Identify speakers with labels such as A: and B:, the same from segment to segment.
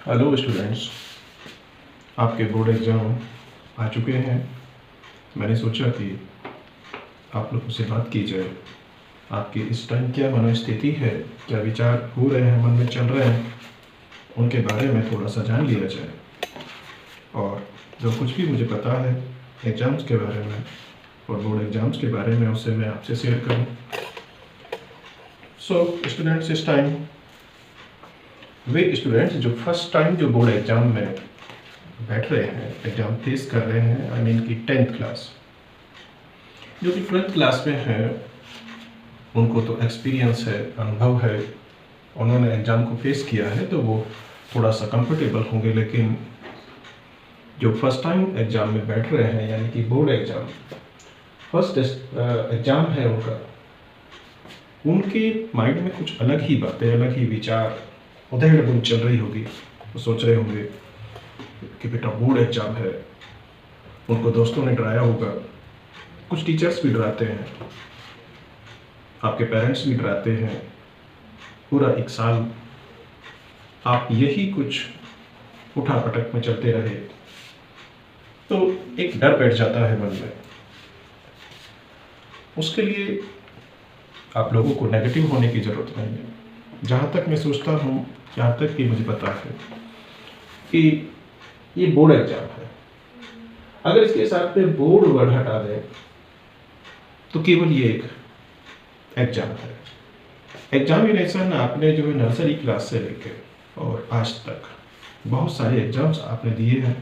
A: Hello students, आपके board exam आ चुके हैं। मैंने सोचा कि आप लोगों से बात की जाए। आपकी इस टाइम क्या मनोस्थिति है, क्या विचार हो रहे हैं, मन में चल रहे हैं, उनके बारे में थोड़ा सा जान लिया जाए। और जो कुछ भी मुझे पता है एग्ज़ाम्स के बारे में और बोर्ड एग्ज़ाम्स के बारे में, उससे मैं आपसे शेयर करूँ। सो स्टूडेंट्स, इस टाइम वे स्टूडेंट्स जो फर्स्ट टाइम जो बोर्ड एग्ज़ाम में बैठ रहे हैं, एग्ज़ाम फेस कर रहे हैं, आई मीन की 10th क्लास, जो कि 12th क्लास में हैं, उनको तो एक्सपीरियंस है, अनुभव है, उन्होंने एग्ज़ाम को फेस किया है, तो वो थोड़ा सा कंफर्टेबल होंगे। लेकिन जो फर्स्ट टाइम एग्ज़ाम में बैठ रहे हैं, यानी कि बोर्ड एग्ज़ाम फर्स्ट एग्ज़ाम है उनका, उनके माइंड में कुछ अलग ही बातें, अलग ही विचार उधेड़ बुन चल रही होगी। वो सोच रहे होंगे कि बेटा बोर्ड एग्ज़ाम है, उनको दोस्तों ने डराया होगा, कुछ टीचर्स भी डराते हैं, आपके पेरेंट्स भी डराते हैं। पूरा एक साल आप यही कुछ उठा-पटक में चलते रहे, तो एक डर बैठ जाता है मन में। उसके लिए आप लोगों को नेगेटिव होने की ज़रूरत नहीं है। जहाँ तक मैं सोचता हूँ, जहाँ तक कि मुझे पता है कि ये बोर्ड एग्ज़ाम है। अगर इसके साथ में बोर्ड वर्ड हटा दें, तो केवल ये एक एग्ज़ाम है। एग्जामिनेशन आपने जो है नर्सरी क्लास से लेकर और आज तक बहुत सारे एग्ज़ाम्स आपने दिए हैं।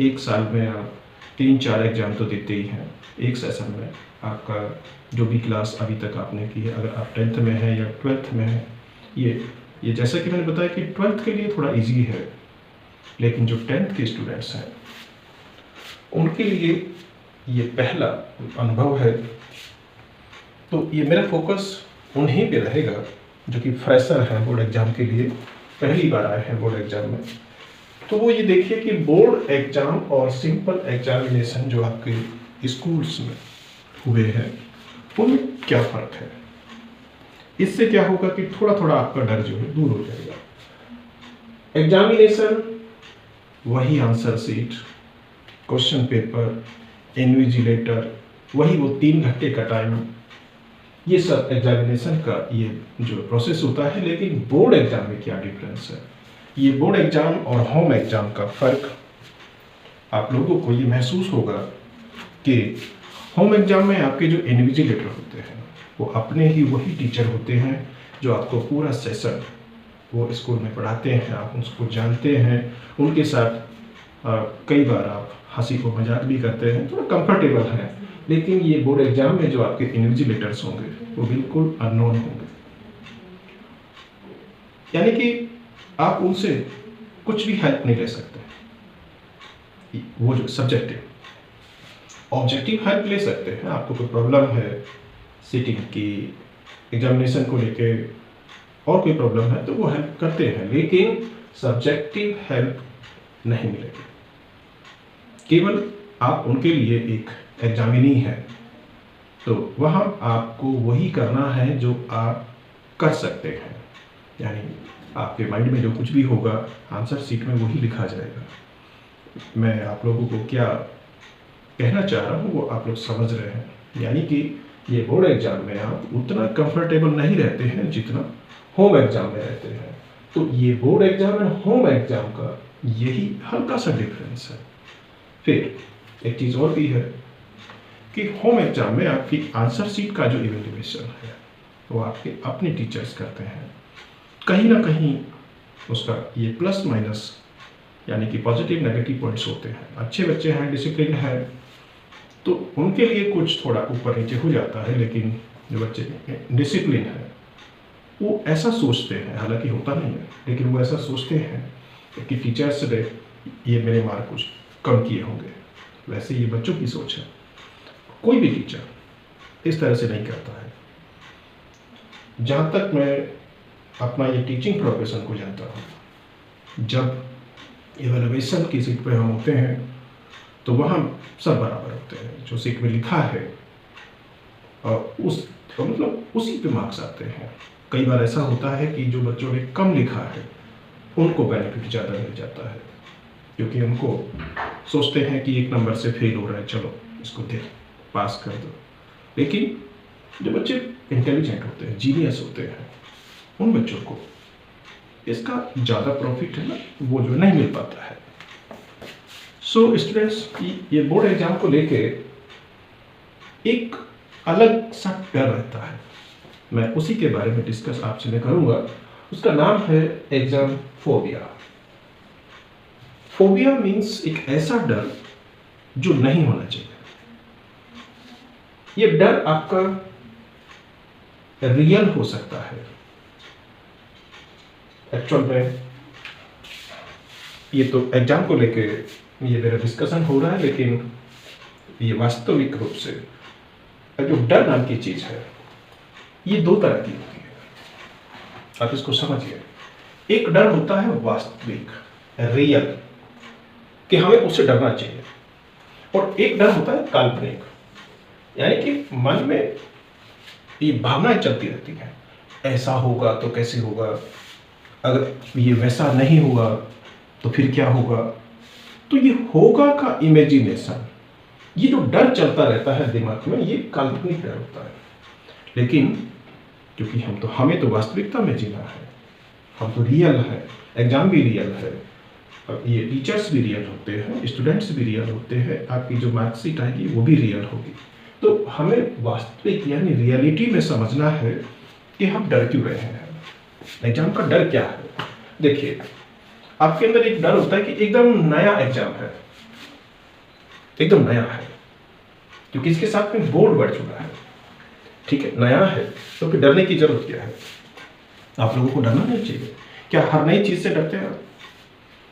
A: एक साल में आप 3-4 एग्ज़ाम तो देते ही हैं। एक सेशन में आपका जो भी क्लास अभी तक आपने की है, अगर आप 10th में हैं या 12th में हैं, ये जैसा कि मैंने बताया कि 12th के लिए थोड़ा ईजी है, लेकिन जो 10th के स्टूडेंट्स हैं उनके लिए ये पहला अनुभव है। तो ये मेरा फोकस उन्हीं पे रहेगा जो कि फ्रेशर हैं, बोर्ड एग्ज़ाम के लिए पहली बार आए हैं बोर्ड एग्ज़ाम में। तो वो ये देखिए कि बोर्ड एग्ज़ाम और सिंपल एग्जामिनेशन जो आपके स्कूल्स में हुए हैं, उनमें क्या फ़र्क है। इससे क्या होगा कि थोड़ा थोड़ा आपका डर जो है दूर हो जाएगा। एग्जामिनेशन वही answer sheet, question paper, invigilator, वही वो 3 घंटे का टाइम, ये सब एग्जामिनेशन का ये जो प्रोसेस होता है। लेकिन बोर्ड एग्ज़ाम में क्या डिफरेंस है, ये बोर्ड एग्ज़ाम और होम एग्ज़ाम का फ़र्क आप लोगों को ये महसूस होगा कि होम एग्ज़ाम में आपके जो इन्विजिलेटर होते हैं वो अपने ही वही टीचर होते हैं जो आपको पूरा सेशन वो स्कूल में पढ़ाते हैं, आप उसको जानते हैं, उनके साथ कई बार आप हंसी को मजाक भी करते हैं, थोड़ा कंफर्टेबल हैं। लेकिन ये बोर्ड एग्ज़ाम में जो आपके इन्विजिलेटर्स होंगे वो बिल्कुल अननोन होंगे, यानी कि आप उनसे कुछ भी हेल्प नहीं ले सकते। वो जो सब्जेक्टिव ऑब्जेक्टिव हेल्प ले सकते हैं, आपको कोई प्रॉब्लम है सीटिंग की, एग्जामिनेशन को लेके और कोई प्रॉब्लम है तो वो हेल्प करते हैं, लेकिन सब्जेक्टिव हेल्प नहीं मिलेगी। केवल आप उनके लिए एक एग्जामिनी है, तो वहाँ आपको वही करना है जो आप कर सकते हैं, यानी आपके माइंड में जो कुछ भी होगा आंसर शीट में वही लिखा जाएगा। मैं आप लोगों को क्या कहना चाह रहा हूँ वो आप लोग समझ रहे हैं, यानी कि ये बोर्ड एग्ज़ाम में आप उतना कंफर्टेबल नहीं रहते हैं जितना होम एग्ज़ाम में रहते हैं। तो ये बोर्ड एग्ज़ाम और होम एग्ज़ाम का यही हल्का सा डिफरेंस है। फिर एक चीज़ और भी है कि होम एग्ज़ाम में आपकी आंसर शीट का जो इवेल्युएशन है वो आपके अपने टीचर्स करते हैं। कहीं ना कहीं उसका ये प्लस माइनस, यानी कि पॉजिटिव नेगेटिव पॉइंट्स होते हैं। अच्छे बच्चे हैं, डिसिप्लिन है, तो उनके लिए कुछ थोड़ा ऊपर नीचे हो जाता है, लेकिन जो बच्चे डिसिप्लिन है वो ऐसा सोचते हैं, हालांकि होता नहीं है, लेकिन वो ऐसा सोचते हैं कि टीचर्स ने ये मेरे मार्क कुछ कम किए होंगे। वैसे ये बच्चों की सोच है, कोई भी टीचर इस तरह से नहीं करता है। जहाँ तक मैं अपना ये टीचिंग प्रोफेशन को जानता हूँ, जब इवैल्यूएशन की सीट पे हम होते हैं तो वहाँ सब बराबर होते हैं, जो सीट में लिखा है और मतलब उसी पे मार्क्स आते हैं। कई बार ऐसा होता है कि जो बच्चों ने कम लिखा है उनको बेनिफिट ज़्यादा मिल जाता है, क्योंकि उनको सोचते हैं कि एक नंबर से फेल हो रहा है, चलो इसको दे पास कर दो। लेकिन जो बच्चे इंटेलिजेंट होते हैं, जीनियस होते हैं, उन बच्चों को इसका ज़्यादा प्रॉफिट है ना, वो जो नहीं मिल पाता है। सो स्टूडेंट्स, ये बोर्ड एग्जाम को लेके एक अलग सा डर रहता है, मैं उसी के बारे में डिस्कस आपसे मैं करूँगा। उसका नाम है एग्जाम फोबिया। फोबिया मीन्स एक ऐसा डर जो नहीं होना चाहिए। ये डर आपका रियल हो सकता है, एक्चुअल में ये तो एग्जाम को लेके ये मेरा डिस्कशन हो रहा है, लेकिन ये वास्तविक रूप से जो डर नाम की चीज है ये दो तरह की होती है, आप इसको समझिए। एक डर होता है वास्तविक, रियल, कि हमें उससे डरना चाहिए, और एक डर होता है काल्पनिक, यानी कि मन में ये भावनाएं चलती रहती हैं, ऐसा होगा तो कैसे होगा, अगर ये वैसा नहीं हुआ तो फिर क्या होगा। तो ये होगा का इमेजिनेशन, ये जो डर चलता रहता है दिमाग में, ये काल्पनिक डर होता है। लेकिन क्योंकि हमें तो वास्तविकता में जीना है, हम तो रियल है, एग्जाम भी रियल है, ये टीचर्स भी रियल होते हैं, स्टूडेंट्स भी रियल होते हैं, आपकी जो मार्कशीट आएगी वो भी रियल होगी। तो हमें वास्तविक यानी रियलिटी में समझना है कि हम डर क्यों रहे हैं, एग्जाम का डर क्या है। देखिए, आपके अंदर एक डर होता है कि एकदम नया एग्जाम है, एकदम नया है, क्योंकि इसके साथ में बोर्ड बढ़ चुका है, ठीक है, नया है, तो फिर डरने की जरूरत क्या है। आप लोगों को डरना नहीं चाहिए। क्या हर नई चीज से डरते हैं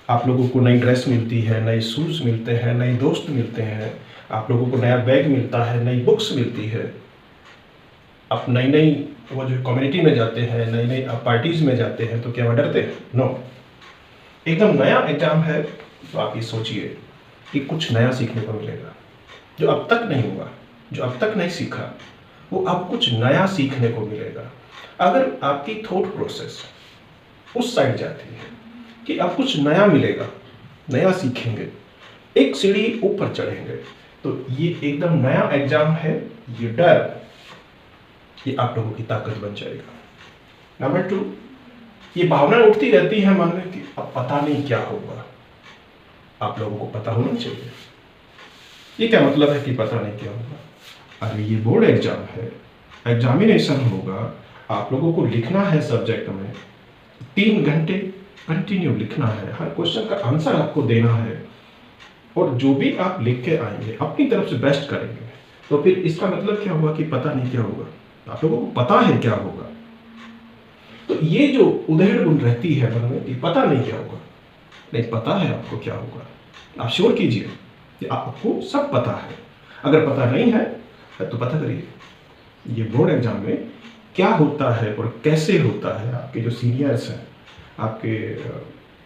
A: आप लोगों को नई ड्रेस मिलती है, नए शूज मिलते हैं, नए दोस्त मिलते हैं, आप लोगों को नया बैग मिलता है, नई बुक्स मिलती है, आप नई नई वो जो कम्युनिटी में जाते हैं, नई नई आप पार्टीज में जाते हैं, तो क्या वह डरते हैं? नो। एकदम नया एग्जाम है तो आप ये सोचिए कि कुछ नया सीखने को मिलेगा, जो अब तक नहीं हुआ, जो अब तक नहीं सीखा, वो अब कुछ नया सीखने को मिलेगा। अगर आपकी थॉट प्रोसेस उस साइड जाती है कि अब कुछ नया मिलेगा, नया सीखेंगे, एक सीढ़ी ऊपर चढ़ेंगे, तो ये एकदम नया एग्जाम है, ये डर, ये आप लोगों की ताकत बन जाएगा। नंबर 2, ये भावना उठती रहती है मन में कि अब पता नहीं क्या होगा। आप लोगों को पता होना चाहिए। ये क्या मतलब है कि पता नहीं क्या होगा? अरे ये बोर्ड एग्जाम है, एग्जामिनेशन होगा, आप लोगों को लिखना है सब्जेक्ट में, 3 घंटे कंटिन्यू लिखना है, हर क्वेश्चन का आंसर आपको देना है, और जो भी आप लिख के आएंगे अपनी तरफ से बेस्ट करेंगे। तो फिर इसका मतलब क्या हुआ कि पता नहीं क्या होगा? आप लोगों को पता है क्या होगा। तो ये जो उधेड़ बुन रहती है मन में कि पता नहीं क्या होगा, नहीं, पता है आपको क्या होगा। आप श्योर कीजिए कि आपको सब पता है। अगर पता नहीं है तो पता करिए ये बोर्ड एग्जाम में क्या होता है और कैसे होता है। आपके जो सीनियर्स हैं, आपके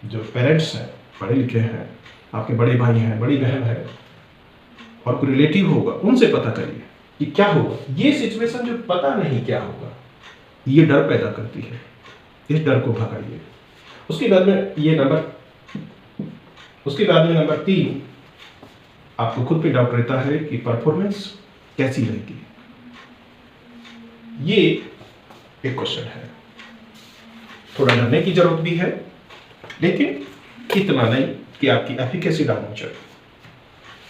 A: जो पेरेंट्स हैं, पढ़े लिखे हैं, आपके बड़े भाई हैं, बड़ी बहन है, और कोई रिलेटिव होगा, उनसे पता करिए कि क्या होगा। ये सिचुएशन जो पता नहीं क्या होगा, ये डर पैदा करती है, इस डर को भगाइए। उसके बाद में नंबर 3, आपको खुद पे डाउट रहता है कि परफॉर्मेंस कैसी रहेगी। ये एक क्वेश्चन है, थोड़ा डरने की जरूरत भी है, लेकिन इतना नहीं कि आपकी एफिकेसी डाउन हो जाए।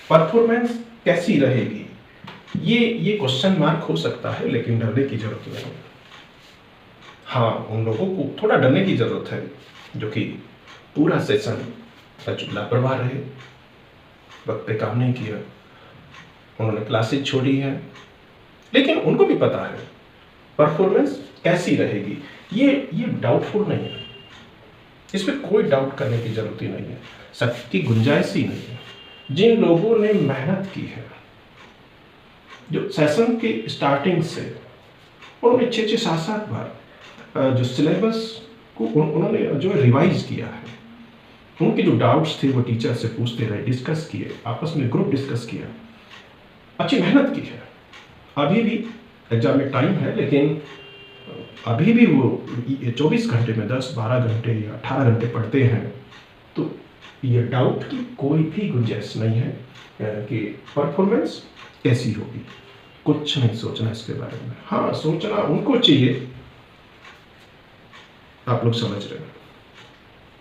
A: परफॉर्मेंस कैसी रहेगी, ये क्वेश्चन मार्क हो सकता है, लेकिन डरने की जरूरत नहीं। हाँ, उन लोगों को थोड़ा डरने की जरूरत है जो कि पूरा सेशन लापरवाह रहे, वक्त पे काम नहीं किया, उन्होंने क्लासेज छोड़ी है, लेकिन उनको भी पता है परफॉर्मेंस कैसी रहेगी। ये डाउटफुल नहीं है, इसमें कोई डाउट करने की जरूरत ही नहीं है, शक की गुंजाइश ही नहीं है। जिन लोगों ने मेहनत की है, जो सेशन के स्टार्टिंग से उन्होंने 6-6, 7-7 बार जो सिलेबस को उन्होंने जो रिवाइज किया है, उनके जो डाउट्स थे वो टीचर से पूछते रहे, डिस्कस किए, आपस में ग्रुप डिस्कस किया, अच्छी मेहनत की है। अभी भी एग्जाम में टाइम है, लेकिन अभी भी वो 24 घंटे में 10-12 घंटे या 18 घंटे पढ़ते हैं, तो ये डाउट की कोई भी गुंजाइश नहीं है कि परफॉर्मेंस कैसी होगी। कुछ नहीं सोचना इसके बारे में। हाँ, सोचना उनको चाहिए, आप लोग समझ रहे हैं,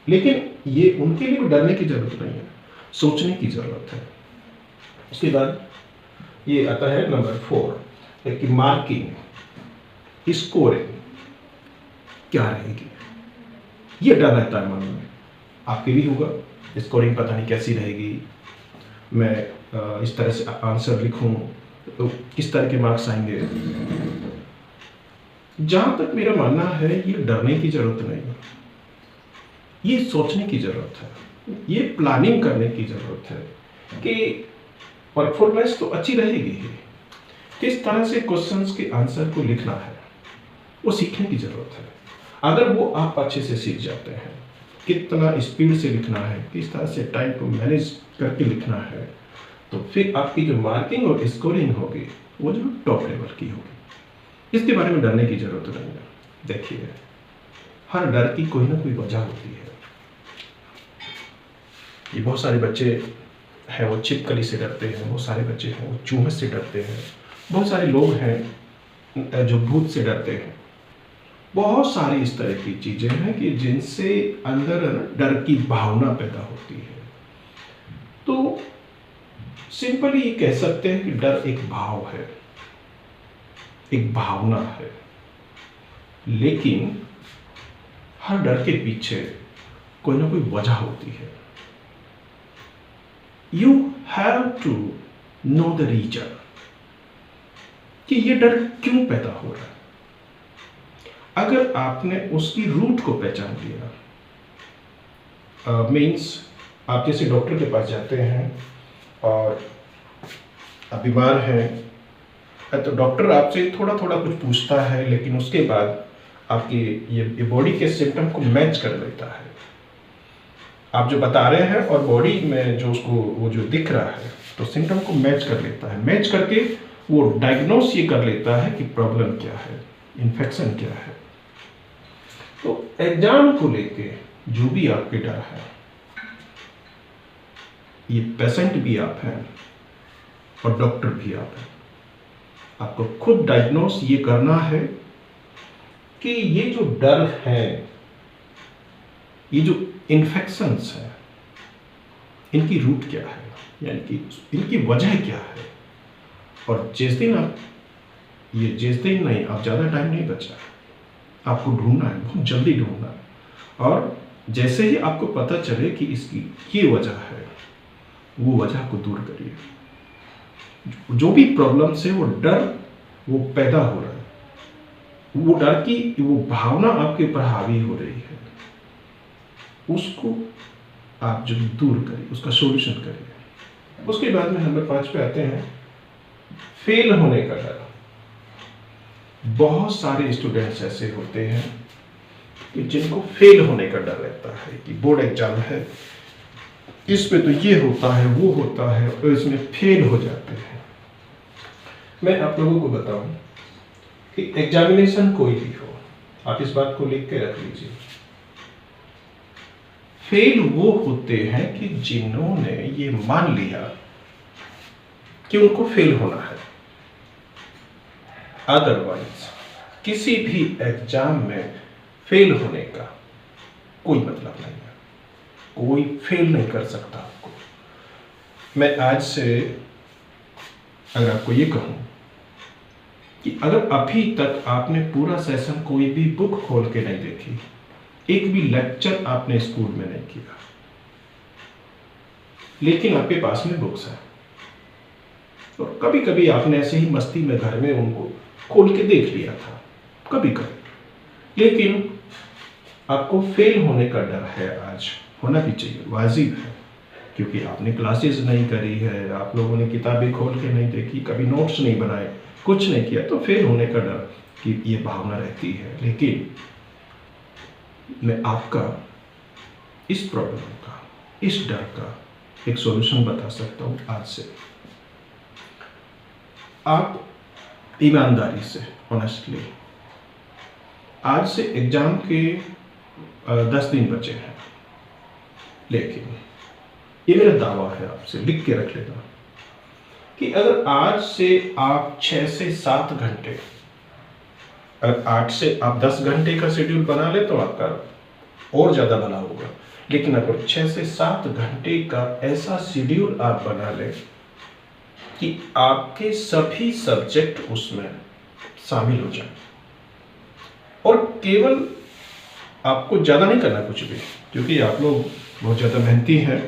A: लेकिन ये उनके लिए डरने की जरूरत नहीं है, सोचने की जरूरत है। उसके बाद ये आता है नंबर 4 कि मार्किंग, स्कोरिंग क्या रहेगी, ये डर रहता है मन में। आपके भी होगा, स्कोरिंग पता नहीं कैसी रहेगी, मैं इस तरह से आंसर लिखूं तो किस तरह के मार्क्स आएंगे। जहां तक मेरा मानना है, ये डरने की जरूरत नहीं है, ये सोचने की जरूरत है, ये प्लानिंग करने की जरूरत है कि परफॉर्मेंस तो अच्छी रहेगी ही, किस तरह से क्वेश्चंस के आंसर को लिखना है वो सीखने की जरूरत है। अगर वो आप अच्छे से सीख जाते हैं, कितना स्पीड से लिखना है, किस तरह से टाइम को मैनेज करके लिखना है, तो फिर आपकी जो मार्किंग और स्कोरिंग होगी वो जो टॉप लेवल की होगी। इसके बारे में डरने की जरूरत नहीं है। देखिए, हर डर की कोई ना कोई वजह होती है। ये बहुत सारे बच्चे हैं वो छिपकली से डरते हैं, बहुत सारे बच्चे हैं वो चूहे से डरते हैं, बहुत सारे लोग हैं जो भूत से डरते हैं। बहुत सारी इस तरह की चीजें हैं कि जिनसे अंदर डर की भावना पैदा होती है। तो सिंपली ये कह सकते हैं कि डर एक भाव है, एक भावना है, लेकिन हर डर के पीछे कोई ना कोई वजह होती है। You have to know the reason कि ये डर क्यों पैदा हो रहा है। अगर आपने उसकी रूट को पहचान लिया, मीन्स आप जैसे डॉक्टर के पास जाते हैं और आप बीमार हैं, तो डॉक्टर आपसे थोड़ा थोड़ा कुछ पूछता है, लेकिन उसके बाद आपकी ये बॉडी के सिम्टम को मैच कर लेता है। आप जो बता रहे हैं और बॉडी में जो उसको वो जो दिख रहा है, तो सिम्टम को मैच कर लेता है। मैच करके वो डायग्नोस ये कर लेता है कि प्रॉब्लम क्या है, इन्फेक्शन क्या है। तो एग्जाम को लेके जो भी आपके डर है, ये पेशेंट भी आप हैं और डॉक्टर भी आप हैं। आपको खुद डायग्नोस ये करना है कि ये जो डर है, ये जो इन्फेक्शंस है, इनकी रूट क्या है, यानी कि इनकी वजह क्या है। और जिस दिन आप ज़्यादा टाइम नहीं बचा, आपको ढूंढना है, बहुत जल्दी ढूंढना है। और जैसे ही आपको पता चले कि इसकी ये वजह है, वो वजह को दूर करिए। जो भी प्रॉब्लम से वो डर वो पैदा हो रहा है, वो डर की वो भावना आपके ऊपर हावी हो रही है, उसको आप जो दूर करिए, उसका सॉल्यूशन करिए। उसके बाद में नंबर 5 पे आते हैं, फेल होने का डर। बहुत सारे स्टूडेंट्स ऐसे होते हैं कि जिनको फेल होने का डर रहता है कि बोर्ड एग्जाम है, इसमें तो ये होता है, वो होता है, और इसमें फेल हो जाते हैं। मैं आप लोगों को बताऊं कि एग्जामिनेशन कोई भी हो, आप इस बात को लिख के रख लीजिए, फेल वो होते हैं कि जिन्होंने ये मान लिया कि उनको फेल होना है। अदरवाइज किसी भी एग्जाम में फेल होने का कोई मतलब नहीं है, कोई फेल नहीं कर सकता आपको। मैं आज से अगर आपको ये कहूं कि अगर अभी तक आपने पूरा सेशन कोई भी बुक खोल के नहीं देखी, एक भी लेक्चर आपने स्कूल में नहीं किया, लेकिन आपके पास में बुक्स है, और कभी कभी आपने ऐसे ही मस्ती में घर में उनको खोल के देख लिया था, कभी कभी, लेकिन आपको फेल होने का डर है। आज होना भी चाहिए, वाजिब है, क्योंकि आपने क्लासेस नहीं करी है, आप लोगों ने किताबें खोल के नहीं देखी, कभी नोट्स नहीं बनाए, कुछ नहीं किया, तो फेल होने का डर की ये भावना रहती है। लेकिन मैं आपका इस प्रॉब्लम का, इस डर का एक सॉल्यूशन बता सकता हूं आज से। आप ईमानदारी से, ऑनेस्टली आज से एग्ज़ाम के 10 दिन बचे हैं, लेकिन ये मेरा दावा है, आपसे लिख के रख लेना कि अगर आज से आप 6 से 7 घंटे, अगर 8 से आप 10 घंटे का शेड्यूल बना ले तो आपका और ज़्यादा भला होगा। लेकिन अगर 6 से 7 घंटे का ऐसा शेड्यूल आप बना लें कि आपके सभी सब्जेक्ट उसमें शामिल हो जाए, और केवल आपको ज़्यादा नहीं करना कुछ भी, क्योंकि आप लोग बहुत ज़्यादा मेहनती हैं,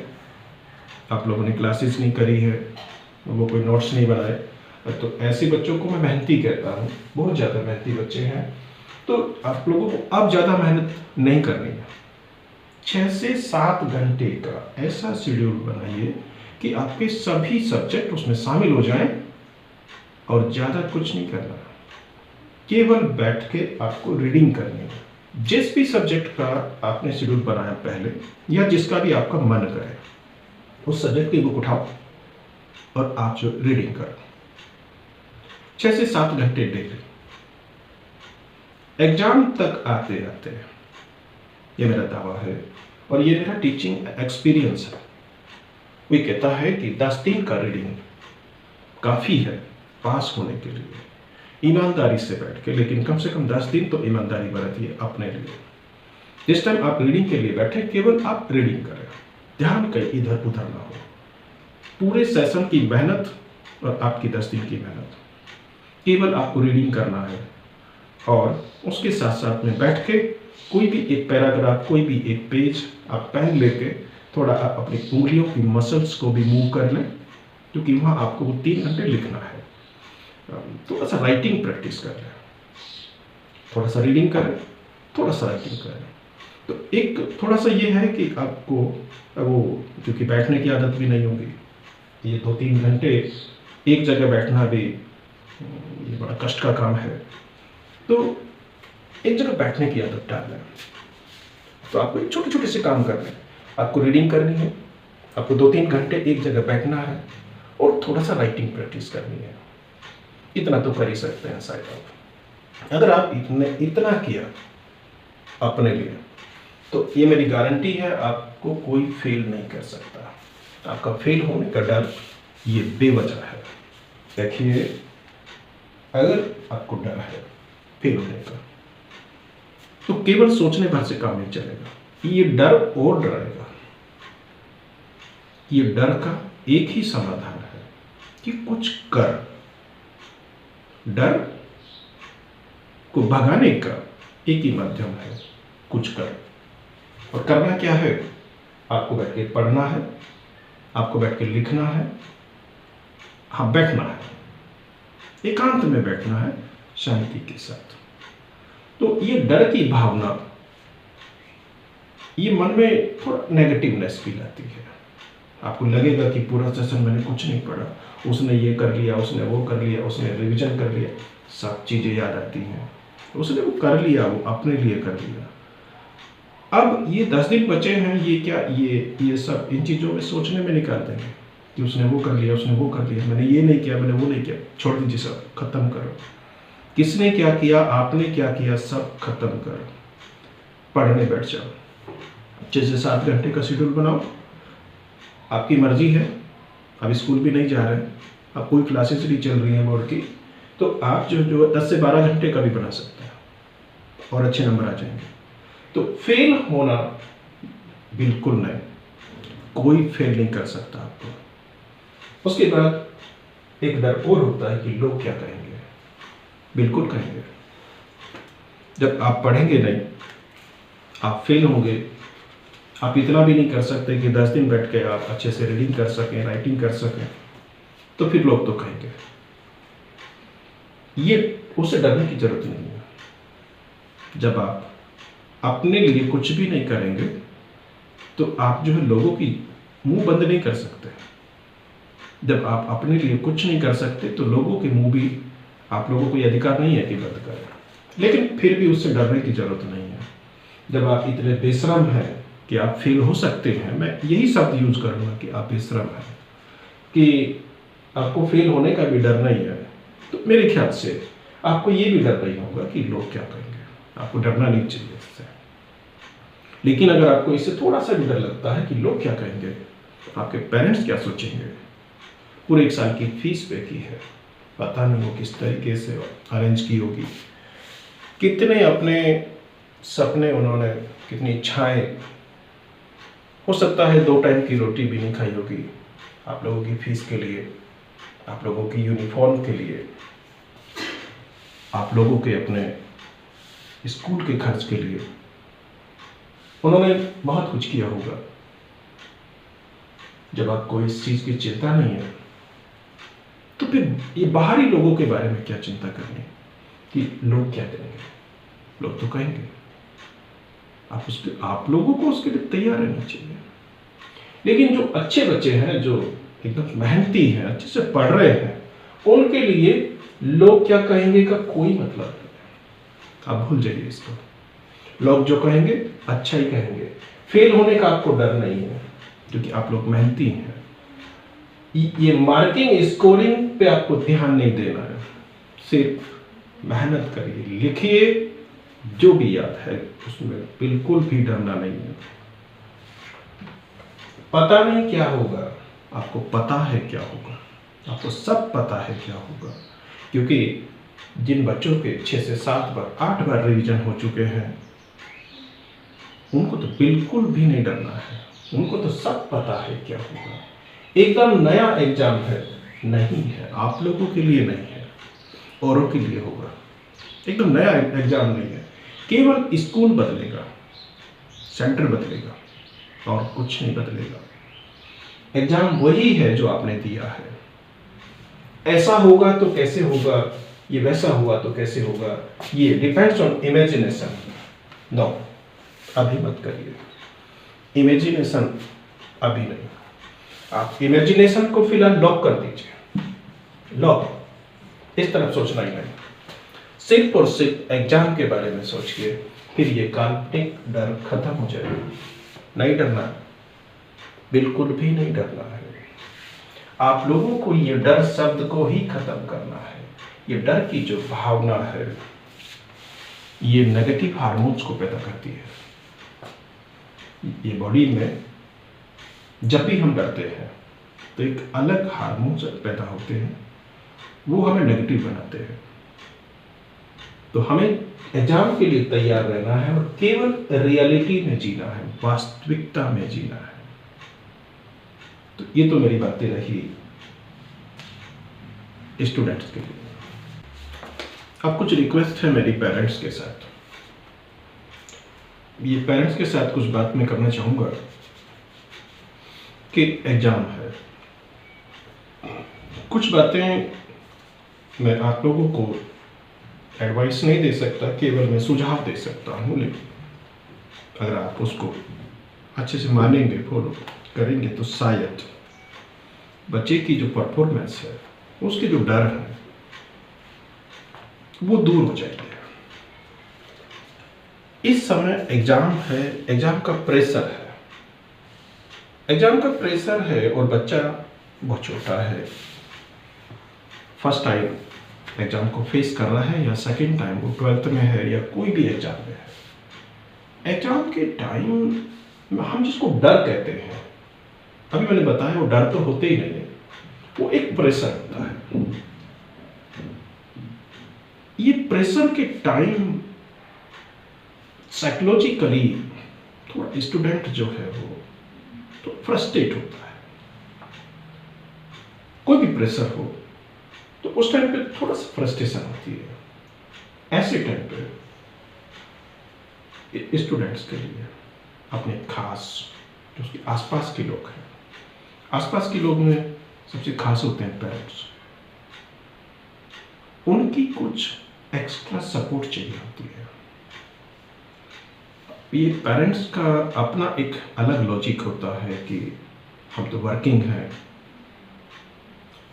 A: आप लोगों ने क्लासेस नहीं करी है, वो कोई नोट्स नहीं बनाए, तो ऐसे बच्चों को मैं मेहनती कहता हूँ, बहुत ज़्यादा मेहनती बच्चे हैं। तो आप लोगों को अब ज़्यादा मेहनत नहीं करनी है। 6 से 7 घंटे का ऐसा शेड्यूल बनाइए कि आपके सभी सब्जेक्ट उसमें शामिल हो जाएं, और ज़्यादा कुछ नहीं करना, केवल बैठ के आपको रीडिंग करनी है। जिस भी सब्जेक्ट का आपने शेड्यूल बनाया पहले, या जिसका भी आपका मन करे, उस सब्जेक्ट की बुक उठाओ और आप जो रीडिंग करो 6 से 7 घंटे डेली। एग्जाम तक आते आते, ये मेरा दावा है और ये मेरा टीचिंग एक्सपीरियंस है, वो कहता है कि 10 दिन का रीडिंग काफ़ी है पास होने के लिए, ईमानदारी से बैठ के, लेकिन कम से कम 10 दिन तो ईमानदारी बरतिए अपने लिए। जिस टाइम आप रीडिंग के लिए बैठे, केवल आप रीडिंग करें, ध्यान कहीं इधर उधर ना हो। पूरे सेशन की मेहनत और आपकी 10 दिन की मेहनत, केवल आपको रीडिंग करना है, और उसके साथ साथ में बैठ के कोई भी एक पैराग्राफ, कोई भी एक पेज आप पेन लेके थोड़ा आप अपनी उंगलियों की मसल्स को भी मूव कर लें, क्योंकि वहाँ आपको वो 3 घंटे लिखना है। थोड़ा सा राइटिंग प्रैक्टिस कर लें, थोड़ा सा रीडिंग करें, थोड़ा सा राइटिंग करें। तो एक थोड़ा सा ये है कि आपको वो, क्योंकि बैठने की आदत भी नहीं होगी, ये 2-3 घंटे एक जगह बैठना भी ये बड़ा कष्ट का काम है, तो एक जगह बैठने की आदत डाल लें। तो आपको छोटे छोटे से काम करने, आपको रीडिंग करनी है, आपको 2-3 घंटे एक जगह बैठना है, और थोड़ा सा राइटिंग प्रैक्टिस करनी है। इतना तो कर ही सकते हैं शायद आप। अगर आप इतना किया अपने लिए, तो ये मेरी गारंटी है, आपको कोई फेल नहीं कर सकता। आपका फेल होने का डर ये बेवजह है। देखिए, अगर आपको डर है फेल होने का, तो केवल सोचने भर से काम नहीं चलेगा। ये डर और डराएगा। ये डर का एक ही समाधान है कि कुछ कर। डर को भगाने का एक ही माध्यम है, कुछ कर। और करना क्या है? आपको बैठ के पढ़ना है, आपको बैठ के लिखना है, हाँ बैठना है, एकांत में बैठना है, शांति के साथ। तो ये डर की भावना, ये मन में थोड़ा नेगेटिवनेस फील आती है। आपको लगेगा कि पूरा सेशन मैंने कुछ नहीं पढ़ा, उसने ये कर लिया, उसने वो कर लिया, उसने रिवीजन कर लिया, सब चीज़ें याद आती हैं। उसने वो कर लिया, वो अपने लिए कर लिया। अब ये 10 दिन बचे हैं, ये क्या, ये सब इन चीज़ों में सोचने में निकाल देंगे कि उसने वो कर लिया, उसने वो कर लिया, मैंने ये नहीं किया, मैंने वो नहीं किया। छोड़ दीजिए, सब खत्म करो। किसने क्या किया, आपने क्या किया, सब खत्म करो। पढ़ने बैठ जाओ। 6 से 7 घंटे का शेड्यूल बनाओ। आपकी मर्जी है, आप स्कूल भी नहीं जा रहे हैं, आप कोई क्लासेस नहीं चल रही हैं बोर्ड की, तो आप जो 10 से 12 घंटे का भी बना सकते हैं और अच्छे नंबर आ जाएंगे। तो फेल होना बिल्कुल नहीं, कोई फेल नहीं कर सकता आपको। उसके बाद एक डर और होता है कि लोग क्या कहेंगे। बिल्कुल कहेंगे। जब आप पढ़ेंगे नहीं, आप फेल होंगे। आप इतना भी नहीं कर सकते कि 10 दिन बैठ के आप अच्छे से रीडिंग कर सकें, राइटिंग कर सकें, तो फिर लोग तो कहेंगे। ये उससे डरने की जरूरत नहीं है। जब आप अपने लिए कुछ भी नहीं करेंगे, तो आप जो है लोगों की मुंह बंद नहीं कर सकते। जब आप अपने लिए कुछ नहीं कर सकते, तो लोगों के मुंह भी आप लोगों को ये अधिकार नहीं है कि बंद करें। लेकिन फिर भी उससे डरने की जरूरत नहीं है। जब आप इतने बेशरम हैं कि आप फेल हो सकते हैं, मैं यही शब्द यूज करूंगा कि आप बेशरम हैं, कि आपको फेल होने का भी डर नहीं है, तो मेरे ख्याल से आपको ये भी डर नहीं होगा कि लोग क्या कहेंगे। आपको डरना नहीं चाहिए इससे। लेकिन अगर आपको इससे थोड़ा सा भी डर लगता है कि लोग क्या कहेंगे, आपके पेरेंट्स क्या सोचेंगे, पूरे 1 साल की फीस पे की है, पता नहीं वो किस तरीके से अरेंज की होगी, कितने अपने सपने उन्होंने, कितनी इच्छाएं, हो सकता है 2 टाइम की रोटी भी नहीं खाई होगी आप लोगों की फीस के लिए, आप लोगों की यूनिफॉर्म के लिए, आप लोगों के अपने स्कूल के खर्च के लिए। उन्होंने बहुत कुछ किया होगा। जब आपको इस चीज की चिंता नहीं है तो फिर ये बाहरी लोगों के बारे में क्या चिंता करनी कि लोग क्या करेंगे। लोग तो कहेंगे, आप लोगों को उसके लिए तैयार रहना चाहिए। लेकिन जो अच्छे बच्चे हैं, जो एकदम मेहनती हैं, अच्छे से पढ़ रहे हैं, उनके लिए लोग क्या कहेंगे का कोई मतलब नहीं। आप भूल जाइए इसको। लोग जो कहेंगे अच्छा ही कहेंगे। फेल होने का आपको डर नहीं है क्योंकि आप लोग मेहनती हैं। ये मार्किंग स्कोरिंग पे आपको ध्यान नहीं देना है, सिर्फ मेहनत करिए, लिखिए, जो भी याद है उसमें बिल्कुल भी डरना नहीं है। पता नहीं क्या होगा, आपको पता है क्या होगा, आपको सब पता है क्या होगा। क्योंकि जिन बच्चों के 6 से 7 बार 8 बार रिवीजन हो चुके हैं, उनको तो बिल्कुल भी नहीं डरना है, उनको तो सब पता है क्या होगा। एकदम नया एग्जाम है, नहीं है, आप लोगों के लिए नहीं है, औरों के लिए होगा। एकदम नया एग्जाम नहीं है, केवल स्कूल बदलेगा, सेंटर बदलेगा और कुछ नहीं बदलेगा। एग्जाम वही है जो आपने दिया है। ऐसा होगा तो कैसे होगा, ये वैसा हुआ तो कैसे होगा, ये डिपेंड्स ऑन इमेजिनेशन। नो, अभी मत करिए इमेजिनेशन, अभी नहीं। आप इमेजिनेशन को फिलहाल लॉक कर दीजिए, लॉक, इस तरफ सोचना ही नहीं। सिर्फ और सिर्फ एग्जाम के बारे में सोचिए, फिर ये काल्पनिक डर खत्म हो जाएगा। नहीं डरना, बिल्कुल भी नहीं डरना है। आप लोगों को ये डर शब्द को ही खत्म करना है। ये डर की जो भावना है, ये नेगेटिव हार्मोन्स को पैदा करती है। ये बॉडी में जब भी हम डरते हैं तो एक अलग हार्मोन्स पैदा होते हैं, वो हमें नेगेटिव बनाते हैं। तो हमें एग्जाम के लिए तैयार रहना है और केवल रियलिटी में जीना है, वास्तविकता में जीना है। तो ये तो मेरी बातें रही स्टूडेंट्स के लिए। अब कुछ रिक्वेस्ट है मेरी पेरेंट्स के साथ। ये पेरेंट्स के साथ कुछ बात मैं करना चाहूँगा कि एग्जाम है। कुछ बातें मैं आप लोगों को एडवाइस नहीं दे सकता, केवल मैं सुझाव दे सकता हूँ। लेकिन अगर आप उसको अच्छे से मानेंगे, फॉलो करेंगे, तो शायद बच्चे की जो परफॉर्मेंस है, उसके जो डर है, वो दूर हो जाएंगे। इस समय एग्जाम है, एग्जाम का प्रेशर है, एग्जाम का प्रेशर है और बच्चा बहुत छोटा है, फर्स्ट टाइम एग्जाम को फेस कर रहा है या सेकंड टाइम वो 12th में है या कोई भी एग्जाम में है। एग्जाम के टाइम हम जिसको डर कहते हैं, अभी मैंने बताया वो डर तो होते ही नहीं है, वो एक प्रेशर होता है। ये प्रेशर के टाइम साइकोलॉजिकली थोड़ा स्टूडेंट जो है वो तो फ्रस्ट्रेट होता है। कोई भी प्रेशर हो तो उस टाइम पे थोड़ा सा फ्रस्ट्रेशन होती है। ऐसे टाइम पे स्टूडेंट्स के लिए अपने खास जो उसके आसपास के लोग हैं, आसपास के लोग में सबसे खास होते हैं पेरेंट्स, उनकी कुछ एक्स्ट्रा सपोर्ट चाहिए होती है। ये पेरेंट्स का अपना एक अलग लॉजिक होता है कि हम तो वर्किंग हैं,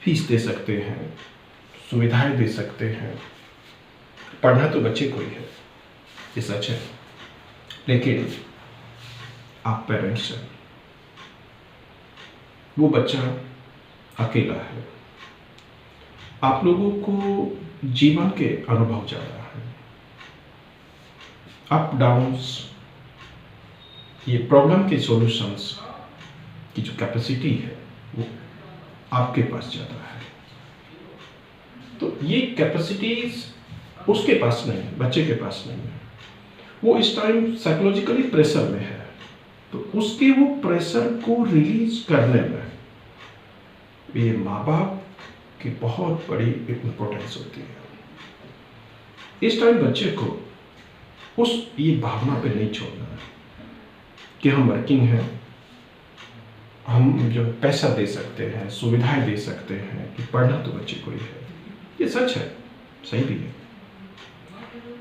A: फीस दे सकते हैं, सुविधाएं दे सकते हैं, पढ़ना तो बच्चे को ही है, ये सच है। लेकिन आप पेरेंट्स हैं, वो बच्चा अकेला है, आप लोगों को जीवन के अनुभव ज़्यादा है, अप डाउन्स, ये प्रॉब्लम के सॉल्यूशंस की जो कैपेसिटी है वो आपके पास ज़्यादा है। तो ये कैपेसिटीज उसके पास नहीं है, बच्चे के पास नहीं है। वो इस टाइम साइकोलॉजिकली प्रेशर में है, तो उसके वो प्रेशर को रिलीज करने में ये माँ बाप की बहुत बड़ी इम्पोर्टेंस होती है। इस टाइम बच्चे को उस ये भावना पे नहीं छोड़ना है कि हम वर्किंग हैं, हम जो पैसा दे सकते हैं, सुविधाएं दे सकते हैं, कि पढ़ना तो बच्चे को ही है। ये सच है, सही भी है,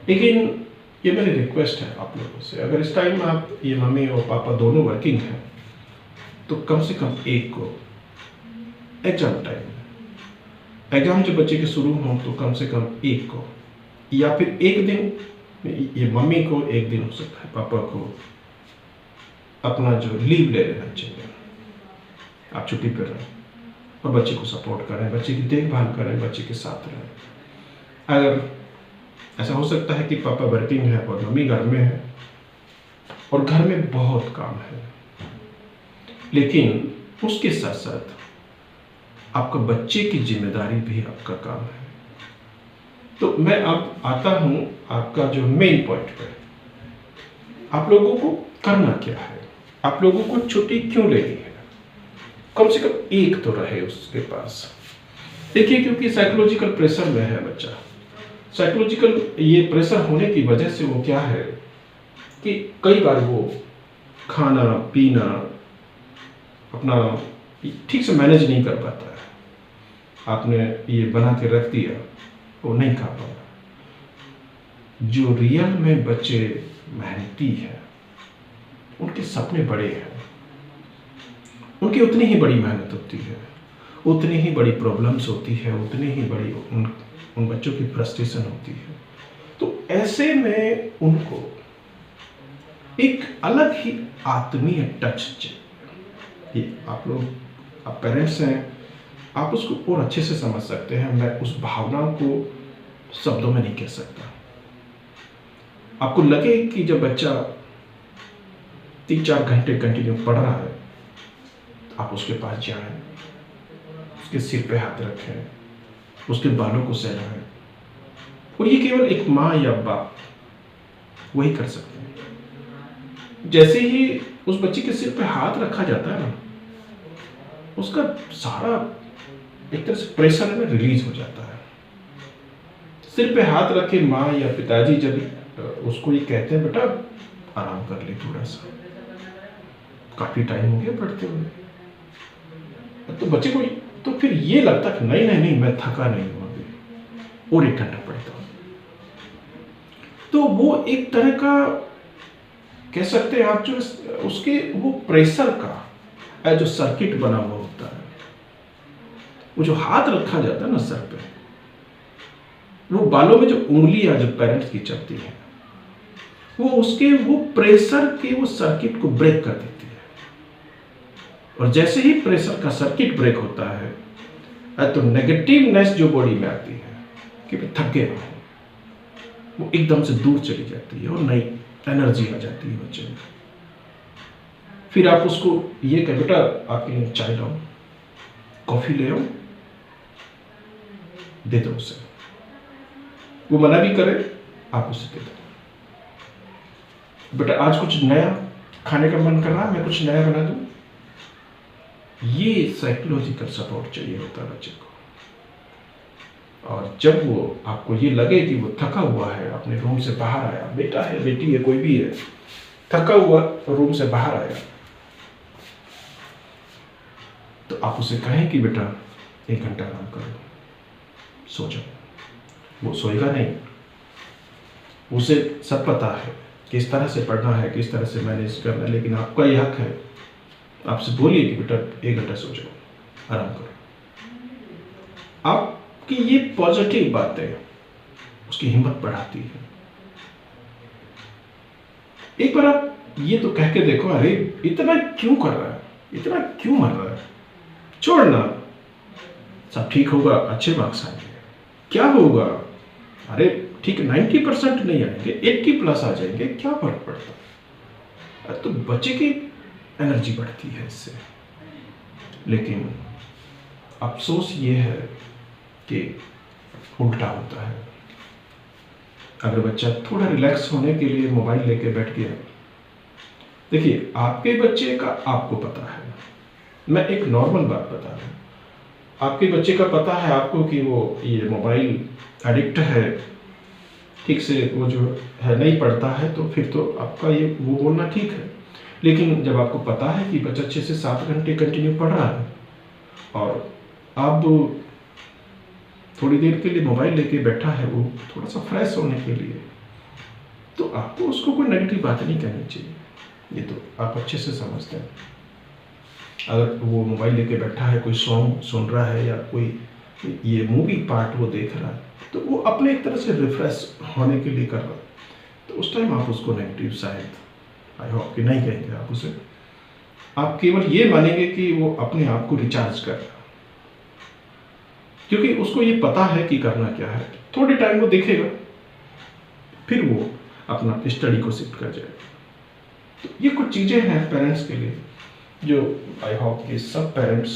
A: लेकिन ये मेरी रिक्वेस्ट है आप लोगों से, अगर इस टाइम आप ये मम्मी और पापा दोनों वर्किंग हैं तो कम से कम एक को एग्जाम टाइम, एग्जाम जब बच्चे के शुरू हों तो कम से कम एक को, या फिर एक दिन, ये मम्मी को एक दिन हो सकता है, पापा को अपना जो लीव ले लेना चाहिए, आप छुट्टी पर रहें और बच्चे को सपोर्ट करें, बच्चे की देखभाल करें, बच्चे के साथ रहें। अगर ऐसा हो सकता है कि पापा वर्किंग है और मम्मी घर में है और घर में बहुत काम है, लेकिन उसके साथ साथ आपका बच्चे की जिम्मेदारी भी आपका काम है। तो मैं अब आता हूं आपका जो मेन पॉइंट पे, आप लोगों को करना क्या है, आप लोगों को छुट्टी क्यों लेनी है, कम से कम एक तो रहे उसके पास। देखिए, क्योंकि साइकोलॉजिकल प्रेशर में है बच्चा, साइकोलॉजिकल ये प्रेशर होने की वजह से वो क्या है कि कई बार वो खाना पीना अपना ठीक से मैनेज नहीं कर पाता है। आपने ये बना के रख दिया, वो नहीं खा पाता। जो रियल में बच्चे मेहनती हैं, उनके सपने बड़े हैं, उनकी उतनी ही बड़ी मेहनत होती है, उतनी ही बड़ी प्रॉब्लम्स होती है, उतनी ही बड़ी उन बच्चों की फ्रस्ट्रेशन होती है। तो ऐसे में उनको एक अलग ही आत्मीय टच चाहिए। आप लोग, आप पेरेंट्स हैं, आप उसको और अच्छे से समझ सकते हैं। मैं उस भावना को शब्दों में नहीं कह सकता। आपको लगे कि जब बच्चा 3-4 घंटे कंटिन्यू पढ़ रहा है, तो आप उसके पास जाएं, उसके सिर पे हाथ रखें, उसके बालों को सहलाएं, और ये केवल एक माँ या बाप वही कर सकते हैं। जैसे ही उस बच्चे के सिर पे हाथ रखा जाता है ना, उसका सारा एक तरह से प्रेशर में रिलीज हो जाता है। सिर पे हाथ रखे माँ या पिताजी जब उसको ये कहते हैं, बेटा आराम कर ले थोड़ा सा, काफी टाइम हो गया पढ़ते हुए, तो बच्चे को तो फिर ये लगता कि नहीं मैं थका नहीं हूं अभी, और 1 घंटा पढ़ता हूं। तो वो एक तरह का कह सकते हैं आप, जो उसके वो प्रेशर का जो सर्किट बना हुआ होता है, वो जो हाथ रखा जाता है ना सर पे, वो बालों में जो उंगलियां जो पेरेंट्स की चलती है, वो उसके वो प्रेशर के वो सर्किट को ब्रेक कर देती है। और जैसे ही प्रेशर का सर्किट ब्रेक होता है, तो नेगेटिवनेस जो बॉडी में आती है कि मैं थक गया हूं, वो एकदम से दूर चली जाती है और नई एनर्जी आ जाती है बच्चे में। फिर आप उसको ये कहें, बेटा आपके लिए चाय लाऊं, कॉफी ले आओ, दे दो उसे। वो मना भी करे, आप उसे दे दो। बेटा आज कुछ नया खाने का मन कर रहा है, मैं कुछ नया बना दूं। ये साइकोलॉजिकल सपोर्ट चाहिए होता है बच्चे को। और जब वो आपको ये लगे कि वो थका हुआ है, अपने रूम से बाहर आया, बेटा है बेटी है कोई भी है, थका हुआ रूम से बाहर आया, तो आप उसे कहें कि बेटा 1 घंटा आराम करो, सो जाओ। वो सोएगा नहीं, उसे सब पता है किस तरह से पढ़ना है, किस तरह से मैनेज करना है, लेकिन आपका ये हक है, आपसे बोलिए कि बेटा 1 घंटा सो जाओ, आराम करो। आपकी ये पॉजिटिव बातें उसकी हिम्मत बढ़ाती है। एक बार आप ये तो कह के देखो, अरे इतना क्यों कर रहा है, इतना क्यों मर रहा है, छोड़ना, सब ठीक होगा, अच्छे मार्क्स आएंगे। क्या होगा, अरे ठीक है 90% नहीं आएंगे, 80+ आ जाएंगे, क्या फर्क पड़ता है? तो बच्चे की एनर्जी बढ़ती है इससे। लेकिन अफसोस ये है कि उल्टा होता है। अगर बच्चा थोड़ा रिलैक्स होने के लिए मोबाइल लेके बैठ गया, देखिए आपके बच्चे का आपको पता है, मैं एक नॉर्मल बात बता रहा हूँ, आपके बच्चे का पता है आपको कि वो ये मोबाइल एडिक्ट है, ठीक से वो जो है नहीं पढ़ता है, तो फिर तो आपका ये वो बोलना ठीक है। लेकिन जब आपको पता है कि बच्चा 6 से 7 घंटे कंटिन्यू पढ़ रहा है और आप थोड़ी देर के लिए मोबाइल लेके बैठा है वो थोड़ा सा फ्रेश होने के लिए, तो आपको उसको कोई नेगेटिव बात नहीं कहनी चाहिए। ये तो आप अच्छे से समझते हैं। अगर वो मोबाइल लेके बैठा है, कोई सॉन्ग सुन रहा है या कोई ये मूवी पार्ट वो देख रहा है, तो वो अपने एक तरह से रिफ्रेश होने के लिए कर रहा है, तो उस टाइम आप उसको नेगेटिव शायद आई होप कि नहीं कहेंगे आप उसे। आप केवल ये मानेंगे कि वो अपने आप को रिचार्ज कर रहा है, क्योंकि उसको ये पता है कि करना क्या है। थोड़े टाइम वो देखेगा, फिर वो अपना स्टडी को शिफ्ट कर जाएगा। तो ये कुछ चीज़ें हैं पेरेंट्स के लिए जो आई होप कि सब पेरेंट्स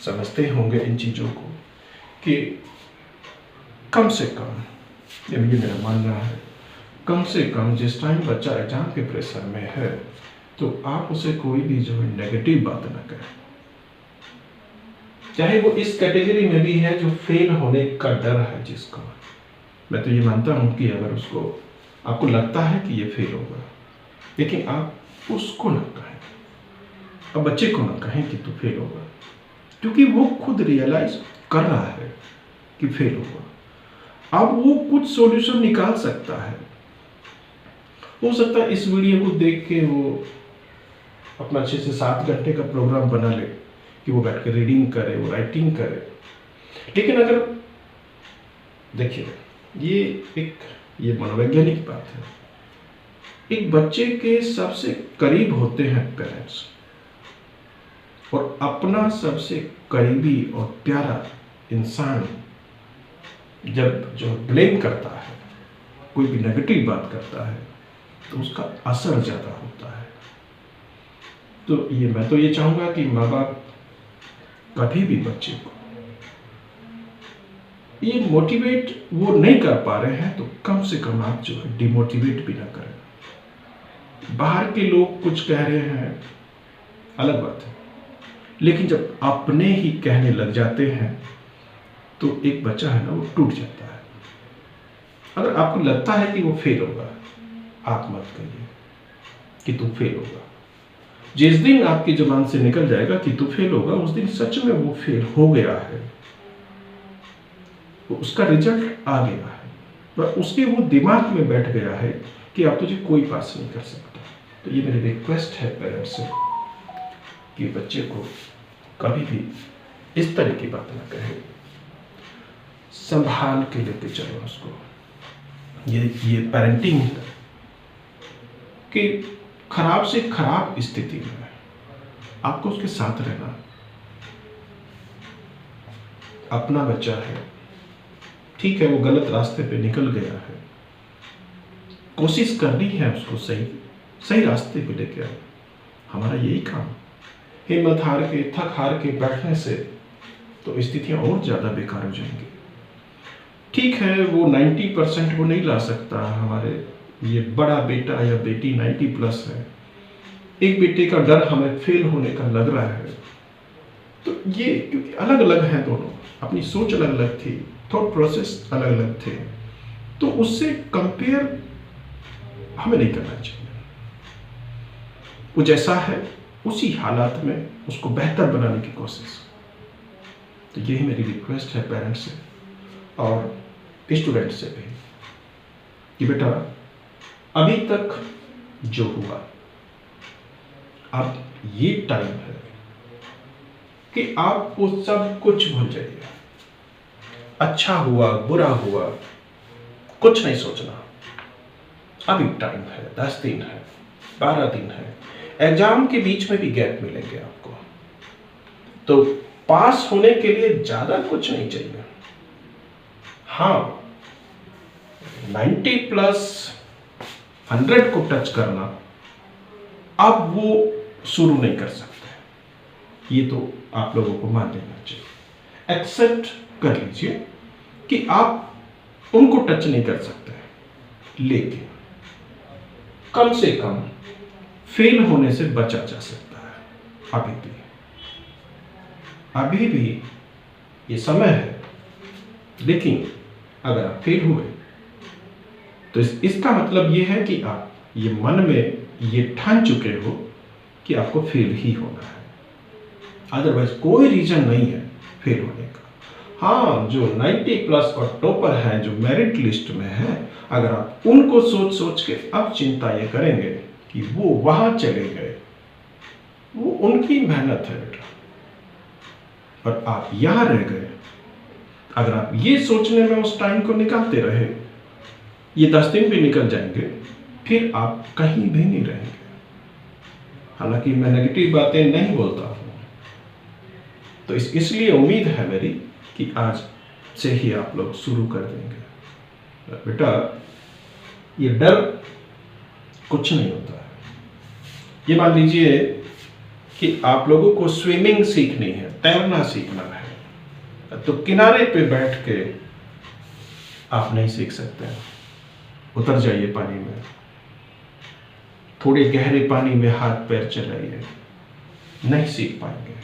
A: समझते होंगे इन चीज़ों को, कि कम से कम, ये मेरा मानना है, कम से कम जिस टाइम बच्चा एग्जाम के प्रेशर में है, तो आप उसे कोई भी जो है नेगेटिव बात ना करें। चाहे वो इस कैटेगरी में भी है जो फेल होने का डर है जिसको, मैं तो ये मानता हूँ कि अगर उसको आपको लगता है कि ये फेल होगा, लेकिन आप उसको ना कहें, अब बच्चे को ना कहें कि तू फेल होगा, क्योंकि वो खुद रियलाइज कर रहा है कि फेल होगा। अब वो कुछ सॉल्यूशन निकाल सकता है। हो सकता है इस वीडियो को देख के वो अपना 6 से 7 घंटे का प्रोग्राम बना ले कि वो बैठ के रीडिंग करे, वो राइटिंग करे। लेकिन अगर देखिए ये मनोवैज्ञानिक बात है, एक बच्चे के सबसे करीब होते हैं पेरेंट्स, और अपना सबसे करीबी और प्यारा इंसान जब जो ब्लेम करता है, कोई भी नेगेटिव बात करता है, तो उसका असर ज़्यादा होता है। तो मैं तो ये चाहूँगा कि माँ बाप कभी भी बच्चे को ये मोटिवेट वो नहीं कर पा रहे हैं, तो कम से कम आप जो है डिमोटिवेट भी ना करें। बाहर के लोग कुछ कह रहे हैं अलग बात है, लेकिन जब अपने ही कहने लग जाते हैं तो एक बच्चा है ना वो टूट जाता है। अगर आपको लगता है कि वो फेल होगा, आप मत कहिए कि तू फेल होगा। जिस दिन आपकी जुबान से निकल जाएगा कि तू फेल होगा, उस दिन सच में वो फेल हो गया है, तो उसका रिजल्ट आ गया है, पर उसके वो दिमाग में बैठ गया है कि अब तुझे कोई पास नहीं कर सकता। तो ये मेरी रिक्वेस्ट है पेरेंट्स से कि बच्चे को कभी भी इस तरह की बात ना कहे, संभाल के लेके चलो उसको। ये पेरेंटिंग है कि खराब से खराब स्थिति में आपको उसके साथ रहना। अपना बच्चा है, ठीक है, वो गलत रास्ते पे निकल गया है, कोशिश करनी है उसको सही रास्ते पे लेके आए। हमारा यही काम। हिम्मत हार के, थक हार के बैठने से तो स्थितियां और ज़्यादा बेकार हो जाएंगी। ठीक है, वो 90% वो नहीं ला सकता, हमारे ये बड़ा बेटा या बेटी 90+ है, एक बेटे का डर हमें फेल होने का लग रहा है, तो ये क्योंकि अलग अलग हैं दोनों, अपनी सोच अलग अलग थी, थॉट प्रोसेस अलग अलग थे, तो उससे कंपेयर हमें नहीं करना चाहिए। वो जैसा है उसी हालात में उसको बेहतर बनाने की कोशिश। तो यही मेरी रिक्वेस्ट है पेरेंट्स से और स्टूडेंट से भी कि बेटा अभी तक जो हुआ, अब ये टाइम है कि आप वो सब कुछ भूल जाइए। अच्छा हुआ, बुरा हुआ, कुछ नहीं सोचना। अभी टाइम है, 10 दिन है, 12 दिन है, एग्जाम के बीच में भी गैप मिलेंगे आपको, तो पास होने के लिए ज़्यादा कुछ नहीं चाहिए। हाँ, 90 प्लस 100 को टच करना अब वो शुरू नहीं कर सकते। ये तो आप लोगों को मान लेना चाहिए, एक्सेप्ट कर लीजिए कि आप उनको टच नहीं कर सकते, लेकिन कम से कम फेल होने से बचा जा सकता है। अभी भी ये समय है, लेकिन अगर आप फेल हुए तो इसका मतलब ये है कि आप ये मन में ये ठान चुके हो कि आपको फेल ही होना है, अदरवाइज कोई रीजन नहीं है फेल होने का। हाँ, जो 90 प्लस और टॉपर हैं, जो मेरिट लिस्ट में हैं, अगर आप उनको सोच सोच के अब चिंता ये करेंगे कि वो वहां चले गए, वो उनकी मेहनत है बेटा, और आप यहां रह गए। अगर आप ये सोचने में उस टाइम को निकालते रहे, ये 10 दिन भी निकल जाएंगे, फिर आप कहीं भी नहीं रहेंगे। हालांकि मैं नेगेटिव बातें नहीं बोलता हूं, तो इसलिए उम्मीद है मेरी कि आज से ही आप लोग शुरू कर देंगे। बेटा, ये डर कुछ नहीं होता है। ये मान लीजिए कि आप लोगों को स्विमिंग सीखनी है, तैरना सीखना है, तो किनारे पे बैठ के आप नहीं सीख सकते हैं। उतर जाइए पानी में, थोड़े गहरे पानी में हाथ पैर चलाइए, नहीं सीख पाएंगे।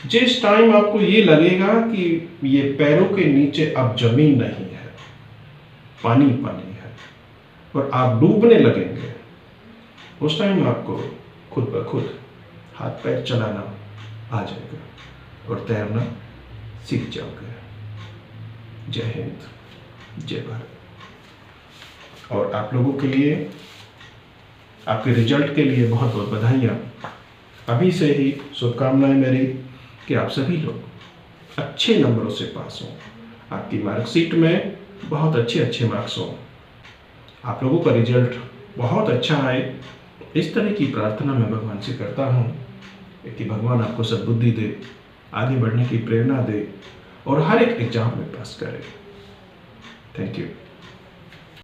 A: जिस टाइम आपको ये लगेगा कि ये पैरों के नीचे अब जमीन नहीं है, पानी पानी है, और आप डूबने लगेंगे, उस टाइम आपको खुद ब खुद हाथ पैर चलाना आ जाएगा और तैरना सीख जाओगे। जय हिंद, जय भारत। और आप लोगों के लिए, आपके रिजल्ट के लिए बहुत बहुत बधाइयाँ। अभी से ही शुभकामनाएं मेरी कि आप सभी लोग अच्छे नंबरों से पास हों, आपकी मार्कशीट में बहुत अच्छे मार्क्स हों, आप लोगों का रिजल्ट बहुत अच्छा आए। इस तरह की प्रार्थना मैं भगवान से करता हूँ कि भगवान आपको सद्बुद्धि दे, आगे बढ़ने की प्रेरणा दे और हर एक एग्जाम में पास करे। Thank you.